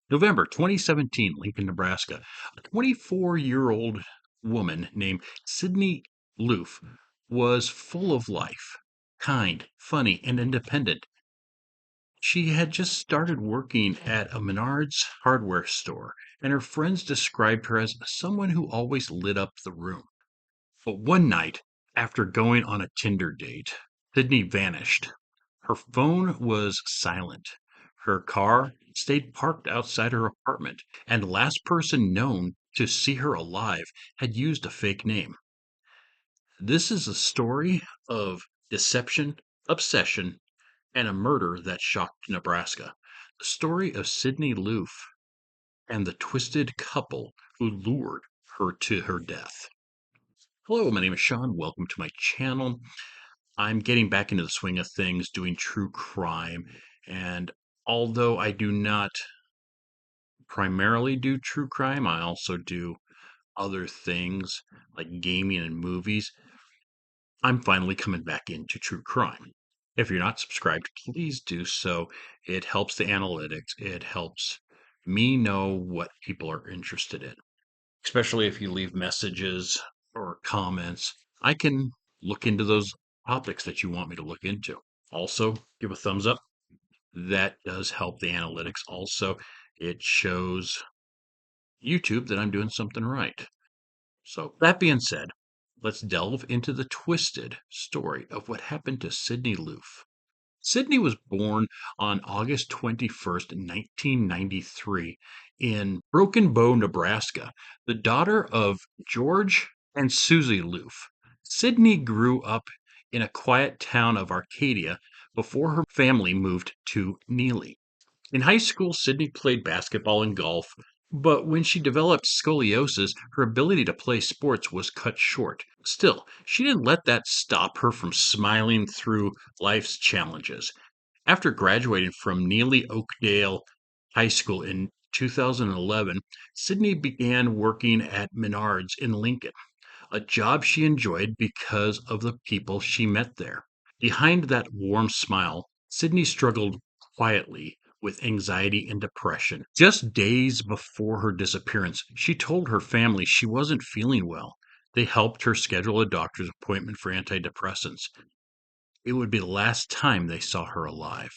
November 2017, Lincoln, Nebraska. A 24-year-old woman named Sydney Loofe was full of life, kind, funny, and independent. She had just started working at a Menards hardware store, and her friends described her as someone who always lit up the room. But one night, after going on a Tinder date, Sydney vanished. Her phone was silent. Her car stayed parked outside her apartment, and the last person known to see her alive had used a fake name. This is a story of deception, obsession, and a murder that shocked Nebraska. The story of Sydney Loofe and the twisted couple who lured her to her death. Hello, my name is Sean. Welcome to my channel. I'm getting back into the swing of things, doing true crime. And although I do not primarily do true crime, I also do other things like gaming and movies. I'm finally coming back into true crime. If you're not subscribed, please do so. It helps the analytics. It helps me know what people are interested in, especially if you leave messages or comments. I can look into those topics that you want me to look into. Also, give a thumbs up. That does help the analytics. Also, it shows YouTube that I'm doing something right. So, that being said, let's delve into the twisted story of what happened to Sydney Loofe. Sydney was born on August 21st, 1993, in Broken Bow, Nebraska, the daughter of George and Susie Loofe. Sydney grew up in a quiet town of Arcadia before her family moved to Neligh. In high school, Sydney played basketball and golf, but when she developed scoliosis, her ability to play sports was cut short. Still, she didn't let that stop her from smiling through life's challenges. After graduating from Neligh-Oakdale High School in 2011, Sydney began working at Menards in Lincoln, a job she enjoyed because of the people she met there. Behind that warm smile, Sydney struggled quietly with anxiety and depression. Just days before her disappearance, she told her family she wasn't feeling well. They helped her schedule a doctor's appointment for antidepressants. It would be the last time they saw her alive.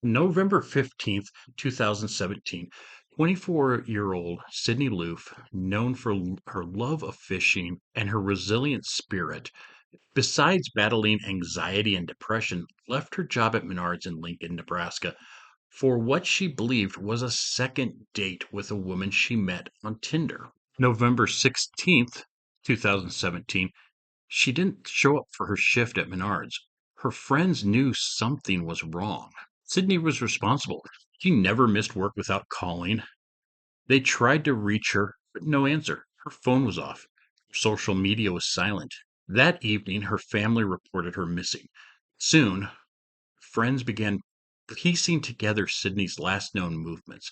November 15th, 2017, 24-year-old Sydney Loofe, known for her love of fishing and her resilient spirit, besides battling anxiety and depression, left her job at Menards in Lincoln, Nebraska, for what she believed was a second date with a woman she met on Tinder. November 16th, 2017, she didn't show up for her shift at Menards. Her friends knew something was wrong. Sydney was responsible. She never missed work without calling. They tried to reach her, but no answer. Her phone was off. Her social media was silent. That evening, her family reported her missing. Soon, friends began piecing together Sydney's last known movements.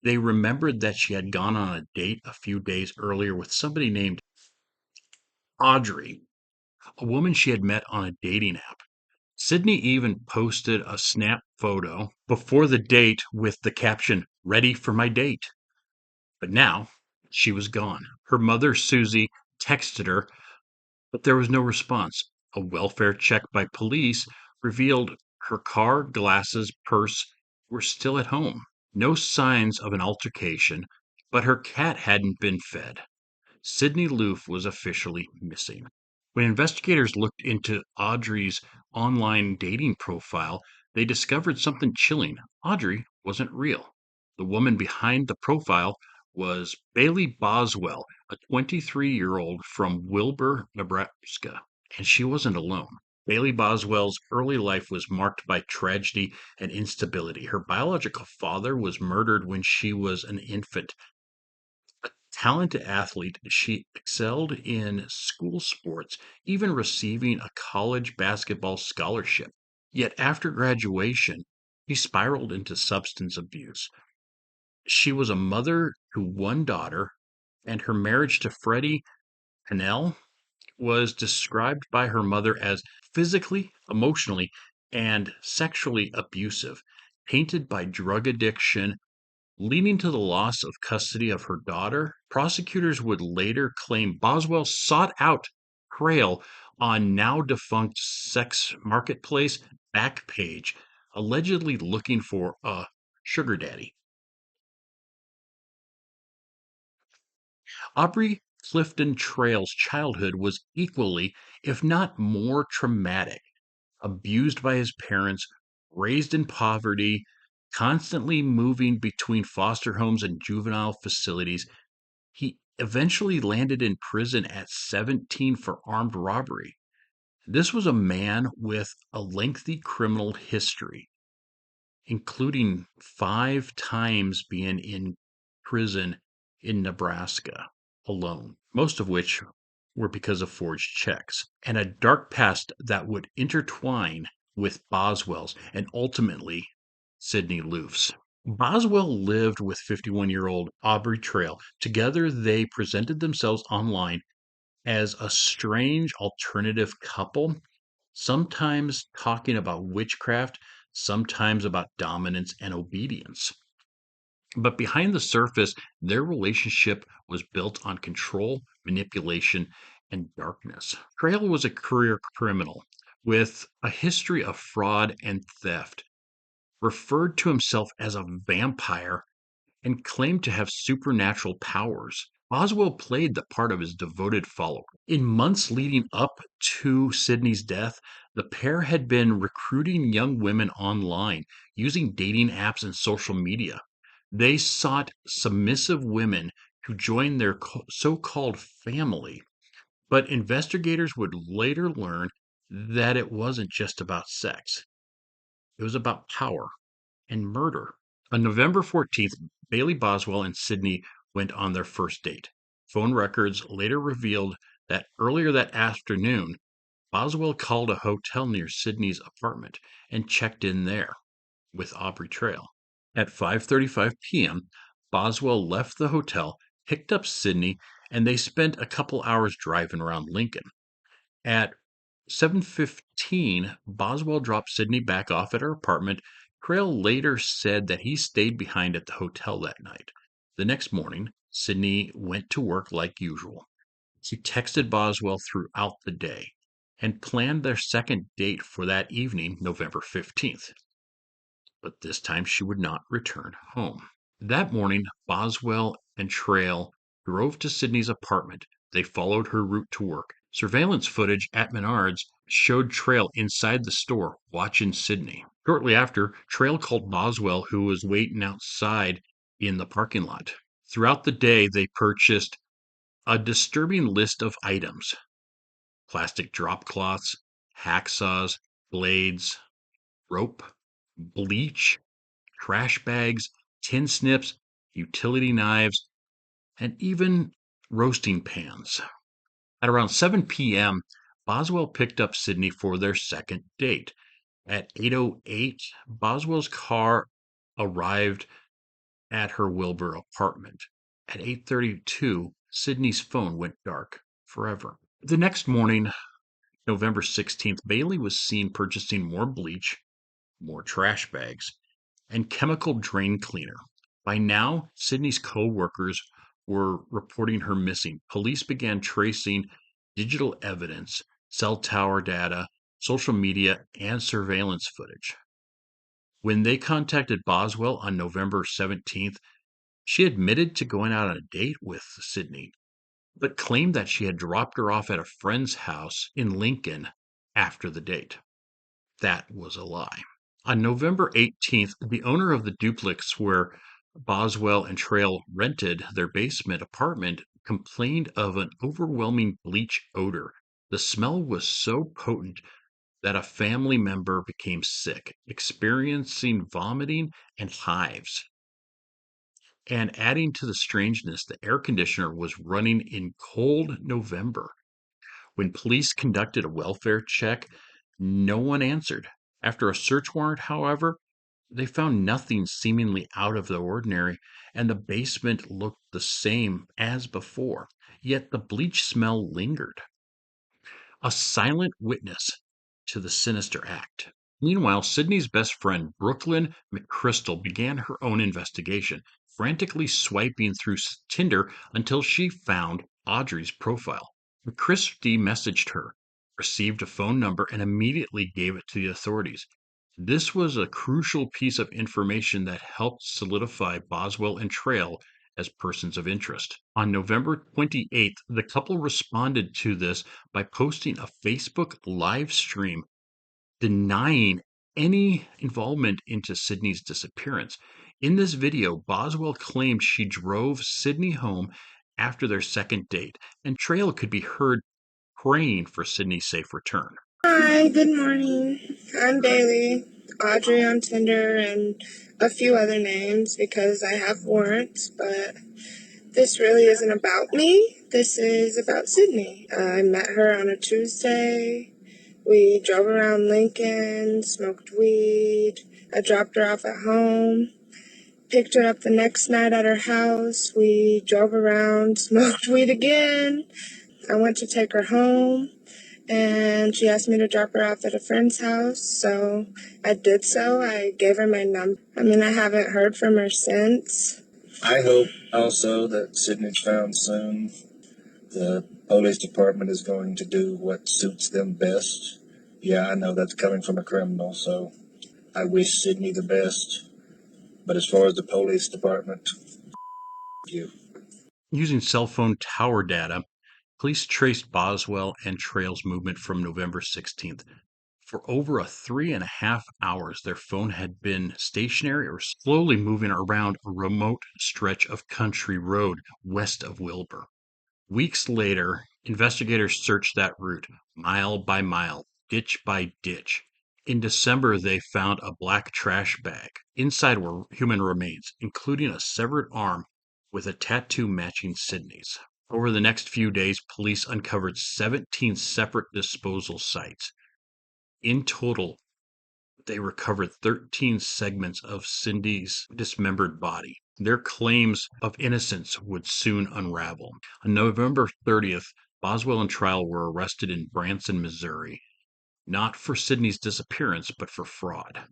They remembered that she had gone on a date a few days earlier with somebody named Audrey, a woman she had met on a dating app. Sydney even posted a snap photo before the date with the caption, "Ready for my date." But now she was gone. Her mother, Susie, texted her, but there was no response. A welfare check by police revealed her car, glasses, purse were still at home. No signs of an altercation, but her cat hadn't been fed. Sydney Loofe was officially missing. When investigators looked into Audrey's online dating profile, they discovered something chilling. Audrey wasn't real. The woman behind the profile was Bailey Boswell, a 23-year-old from Wilbur, Nebraska, and she wasn't alone. Bailey Boswell's early life was marked by tragedy and instability. Her biological father was murdered when she was an infant. Talented athlete, she excelled in school sports, even receiving a college basketball scholarship. Yet after graduation, she spiraled into substance abuse. She was a mother to one daughter, and her marriage to Freddie Pennell was described by her mother as physically, emotionally, and sexually abusive, tainted by drug addiction Leading to the loss of custody of her daughter. Prosecutors would later claim Boswell sought out Trail on now defunct sex marketplace Backpage, allegedly looking for a sugar daddy. Aubrey Clifton Trail's childhood was equally, if not more, traumatic. Abused by his parents, raised in poverty, constantly moving between foster homes and juvenile facilities, he eventually landed in prison at 17 for armed robbery. This was a man with a lengthy criminal history, including 5 times being in prison in Nebraska alone, most of which were because of forged checks, and a dark past that would intertwine with Boswell's and ultimately Sydney Loofe's. Boswell lived with 51-year-old Aubrey Trail. Together, they presented themselves online as a strange alternative couple, sometimes talking about witchcraft, sometimes about dominance and obedience. But behind the surface, their relationship was built on control, manipulation, and darkness. Trail was a career criminal with a history of fraud and theft, referred to himself as a vampire, and claimed to have supernatural powers. Boswell played the part of his devoted follower. In months leading up to Sydney's death, the pair had been recruiting young women online using dating apps and social media. They sought submissive women to join their so called family, but investigators would later learn that it wasn't just about sex, it was about power and murder. On November 14th, Bailey Boswell and Sydney went on their first date. Phone records later revealed that earlier that afternoon, Boswell called a hotel near Sydney's apartment and checked in there with Aubrey Trail. At 5:35 p.m., Boswell left the hotel, picked up Sydney, and they spent a couple hours driving around Lincoln. At 7:15, Boswell dropped Sydney back off at her apartment. Trail later said that he stayed behind at the hotel that night. The next morning, Sydney went to work like usual. She texted Boswell throughout the day and planned their second date for that evening, November 15th. But this time she would not return home. That morning, Boswell and Trail drove to Sydney's apartment. They followed her route to work. Surveillance footage at Menards showed Trail inside the store watching Sydney. Shortly after, Trail called Boswell, who was waiting outside in the parking lot. Throughout the day, they purchased a disturbing list of items: plastic drop cloths, hacksaws, blades, rope, bleach, trash bags, tin snips, utility knives, and even roasting pans. At around 7 p.m., Boswell picked up Sydney for their second date. At 8:08, Boswell's car arrived at her Wilbur apartment. At 8:32, Sydney's phone went dark forever. The next morning, November 16th, Bailey was seen purchasing more bleach, more trash bags, and chemical drain cleaner. By now, Sydney's co-workers were reporting her missing. Police began tracing digital evidence, cell tower data, social media, and surveillance footage. When they contacted Boswell on November 17th, she admitted to going out on a date with Sydney, but claimed that she had dropped her off at a friend's house in Lincoln after the date. That was a lie. On November 18th, the owner of the duplex where Boswell and Trail rented their basement apartment complained of an overwhelming bleach odor. The smell was so potent that a family member became sick, experiencing vomiting and hives. And adding to the strangeness, the air conditioner was running in cold November. When police conducted a welfare check, no one answered. After a search warrant, however, they found nothing seemingly out of the ordinary, and the basement looked the same as before. Yet the bleach smell lingered, a silent witness to the sinister act. Meanwhile, Sydney's best friend, Brooklyn McChrystal, began her own investigation, frantically swiping through Tinder until she found Audrey's profile. McChristie messaged her, received a phone number, and immediately gave it to the authorities. This was a crucial piece of information that helped solidify Boswell and Trail as persons of interest. On November 28th, the couple responded to this by posting a Facebook live stream denying any involvement into Sydney's disappearance. In this video, Boswell claimed she drove Sydney home after their second date, and Trail could be heard praying for Sydney's safe return. Hi, good morning. I'm Bailey, Audrey on Tinder, and a few other names because I have warrants, but this really isn't about me. This is about Sydney. I met her on a Tuesday. We drove around Lincoln, smoked weed. I dropped her off at home, picked her up the next night at her house. We drove around, smoked weed again. I went to take her home, and she asked me to drop her off at a friend's house, so I did so. I gave her my number. I haven't heard from her since. I hope also that Sydney's found soon. The police department is going to do what suits them best. Yeah, I know that's coming from a criminal, so I wish Sydney the best. But as far as the police department, you. Using cell phone tower data, police traced Boswell and Trail's movement from November 16th. For over 3.5 hours, their phone had been stationary or slowly moving around a remote stretch of country road west of Wilbur. Weeks later, investigators searched that route mile by mile, ditch by ditch. In December, they found a black trash bag. Inside were human remains, including a severed arm with a tattoo matching Sydney's. Over the next few days, police uncovered 17 separate disposal sites. In total, they recovered 13 segments of Cindy's dismembered body. Their claims of innocence would soon unravel. On November 30th, Boswell and Trail were arrested in Branson, Missouri, not for Sydney's disappearance, but for fraud.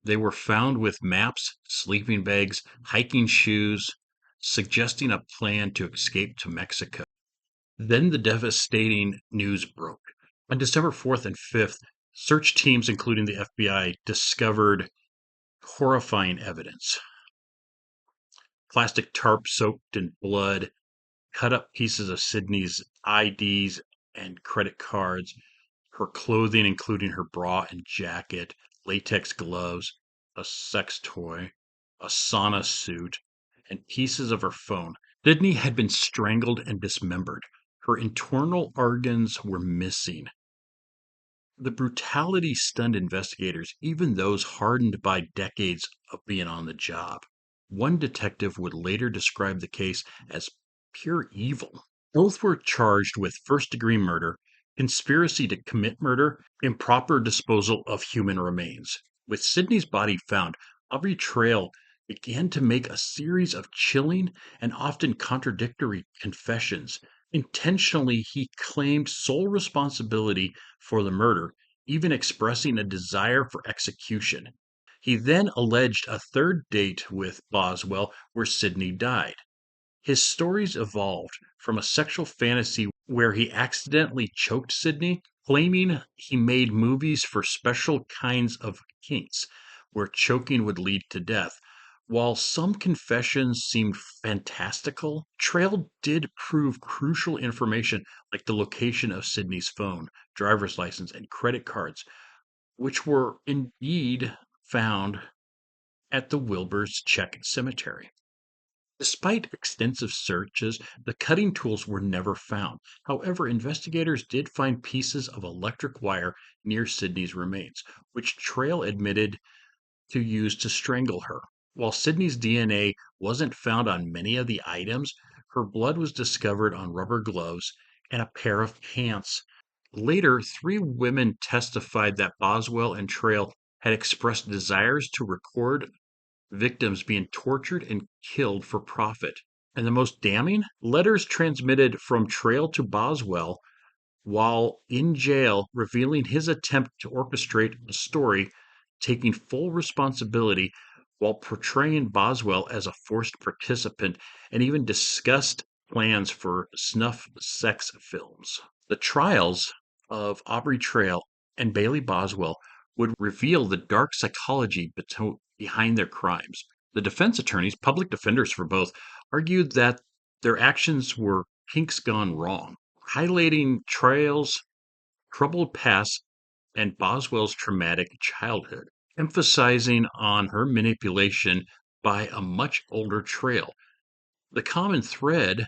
They were found with maps, sleeping bags, hiking shoes, suggesting a plan to escape to Mexico. Then the devastating news broke. On December 4th and 5th, search teams, including the FBI, discovered horrifying evidence. Plastic tarp soaked in blood, cut up pieces of Sydney's IDs and credit cards, her clothing, including her bra and jacket, latex gloves, a sex toy, a sauna suit, and pieces of her phone. Sydney had been strangled and dismembered. Her internal organs were missing. The brutality stunned investigators, even those hardened by decades of being on the job. One detective would later describe the case as pure evil. Both were charged with first-degree murder, conspiracy to commit murder, improper disposal of human remains. With Sydney's body found, Aubrey Trail began to make a series of chilling and often contradictory confessions. Intentionally, he claimed sole responsibility for the murder, even expressing a desire for execution. He then alleged a third date with Boswell where Sydney died. His stories evolved from a sexual fantasy where he accidentally choked Sydney, claiming he made movies for special kinds of kinks where choking would lead to death. While some confessions seemed fantastical, Trail did prove crucial information like the location of Sydney's phone, driver's license, and credit cards, which were indeed found at the Wilbur's Check Cemetery. Despite extensive searches, the cutting tools were never found. However, investigators did find pieces of electric wire near Sydney's remains, which Trail admitted to use to strangle her. While Sydney's DNA wasn't found on many of the items, her blood was discovered on rubber gloves and a pair of pants. Later, three women testified that Boswell and Trail had expressed desires to record victims being tortured and killed for profit. And the most damning? Letters transmitted from Trail to Boswell while in jail, revealing his attempt to orchestrate a story, taking full responsibility while portraying Boswell as a forced participant, and even discussed plans for snuff sex films. The trials of Aubrey Trail and Bailey Boswell would reveal the dark psychology behind their crimes. The defense attorneys, public defenders for both, argued that their actions were kinks gone wrong, highlighting Trail's troubled past and Boswell's traumatic childhood, emphasizing on her manipulation by a much older Trail. The common thread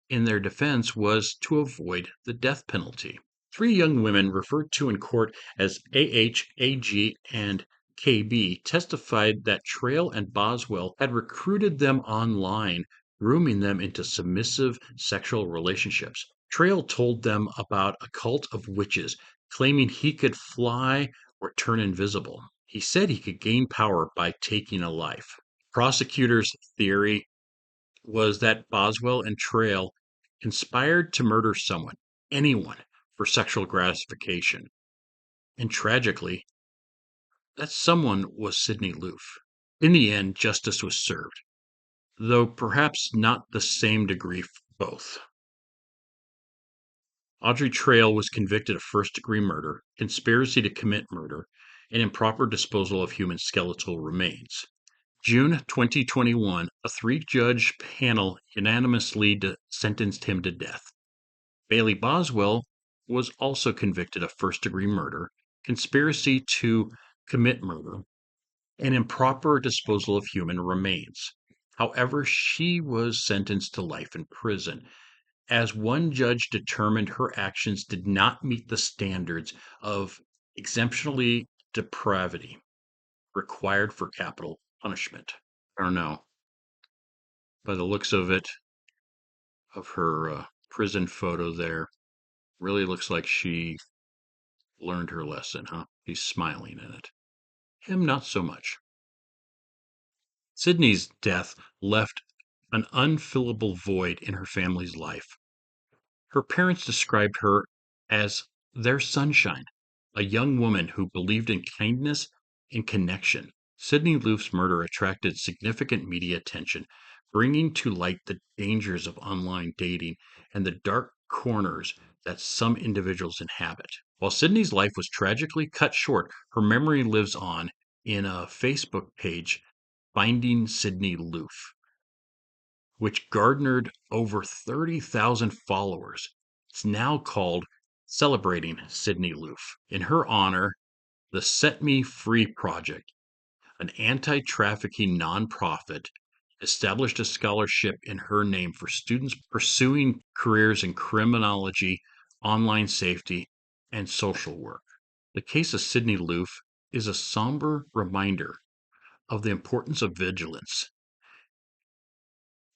in their defense was to avoid the death penalty. Three young women, referred to in court as AH, AG, and KB, testified that Trail and Boswell had recruited them online, grooming them into submissive sexual relationships. Trail told them about a cult of witches, claiming he could fly or turn invisible. He said he could gain power by taking a life. Prosecutors' theory was that Boswell and Trail conspired to murder someone, anyone, for sexual gratification. And tragically, that someone was Sydney Loofe. In the end, justice was served, though perhaps not the same degree for both. Audrey Trail was convicted of first-degree murder, conspiracy to commit murder, and improper disposal of human skeletal remains. June 2021, a three-judge panel unanimously sentenced him to death. Bailey Boswell was also convicted of first-degree murder, conspiracy to commit murder, and improper disposal of human remains. However, she was sentenced to life in prison, as one judge determined her actions did not meet the standards of exemptionally depravity required for capital punishment. I don't know. By the looks of it, of her prison photo there, really looks like she learned her lesson, huh? He's smiling in it. Him, not so much. Sydney's death left an unfillable void in her family's life. Her parents described her as their sunshine, a young woman who believed in kindness and connection. Sydney Loofe's murder attracted significant media attention, bringing to light the dangers of online dating and the dark corners that some individuals inhabit. While Sydney's life was tragically cut short, her memory lives on in a Facebook page, Finding Sydney Loofe, which garnered over 30,000 followers. It's now called Celebrating Sydney Loofe. In her honor, the Set Me Free Project, an anti trafficking nonprofit, established a scholarship in her name for students pursuing careers in criminology, online safety, and social work. The case of Sydney Loofe is a somber reminder of the importance of vigilance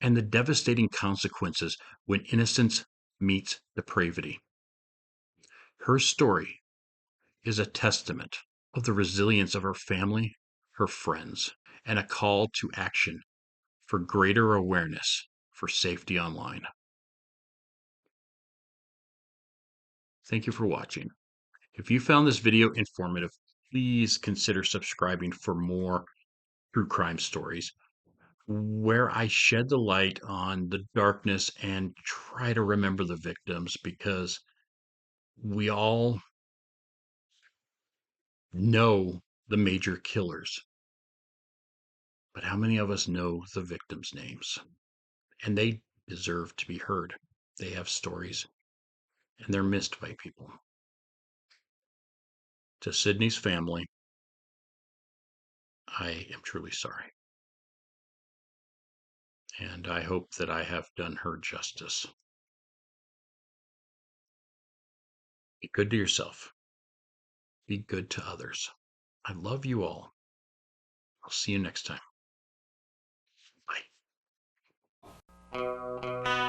and the devastating consequences when innocence meets depravity. Her story is a testament of the resilience of her family, her friends, and a call to action for greater awareness for safety online. Thank you for watching. If you found this video informative, please consider subscribing for more true crime stories where I shed the light on the darkness and try to remember the victims, because we all know the major killers, but how many of us know the victims' names? And they deserve to be heard. They have stories, and they're missed by people. To Sydney's family, I am truly sorry. And I hope that I have done her justice. Be good to yourself. Be good to others. I love you all. I'll see you next time. Bye.